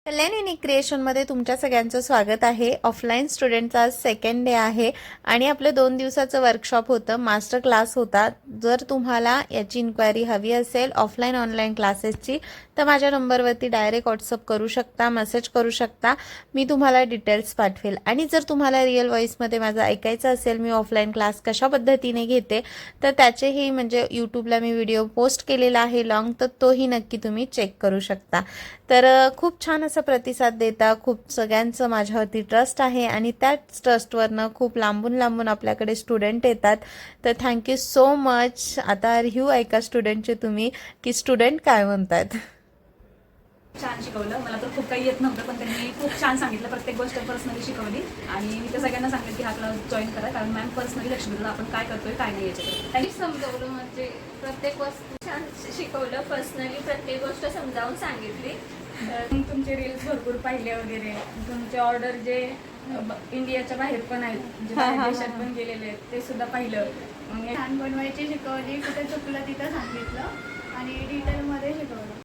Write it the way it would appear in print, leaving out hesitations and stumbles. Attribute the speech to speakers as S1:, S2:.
S1: कल्याण unique क्रिएशनमध्ये तुमच्या सगळ्यांचं स्वागत आहे. ऑफलाईन स्टुडंटचा आज सेकंड डे आहे आणि आपलं 2 दिवसाचं वर्कशॉप होतं, मास्टर क्लास होता. जर तुम्हाला याची इन्क्वायरी हवी असेल ऑफलाईन ऑनलाईन क्लासेसची तर माझ्या नंबरवरती डायरेक्ट व्हॉट्सअप करू शकता, मेसेज करू शकता. मी तुम्हाला डिटेल्स पाठवेल. आणि जर तुम्हाला रिअल व्हॉईसमध्ये माझं ऐकायचं असेल मी ऑफलाईन क्लास कशा पद्धतीने घेते तर त्याचेही म्हणजे यूट्यूबला मी व्हिडिओ पोस्ट केलेला आहे लॉंग, तर तोही नक्की तुम्ही चेक करू शकता. तर खूप छान असा प्रतिसाद देता, खूप सगळ्यांचं माझ्यावरती ट्रस्ट आहे आणि त्याच ट्रस्टवरनं खूप लांबून लांबून आपल्याकडे स्टुडंट येतात. तर थँक्यू सो मच. आता रिव्ह्यू ऐका स्टुडंटचे तुम्ही की स्टुडंट काय म्हणतात.
S2: छान शिकवलं. मला तर खूप काही येत नव्हतं, पण त्यांनी खूप छान सांगितलं. प्रत्येक गोष्ट पर्सनली शिकवली आणि मी तर सगळ्यांना सांगेल की हा क्लास जॉईन करा, कारण मॅम पर्सनली लक्ष देतात आपण काय करतोय काय नाही याच्याकडे.
S3: त्यांनी समजवलं, म्हणजे प्रत्येक वस्तू छान शिकवलं. पर्सनली प्रत्येक गोष्ट समजावून सांगितली.
S4: तुमचे रील्स भरपूर पाहिले वगैरे, तुमचे ऑर्डर जे इंडियाच्या बाहेर पण आहेत, म्हणजे बाहेर देशात पण गेलेले आहेत ते सुद्धा पाहिलं.
S5: छान बनवायची शिकवली, कुठे चुकलं तिथं सांगितलं आणि डिटेलमध्ये शिकवलं.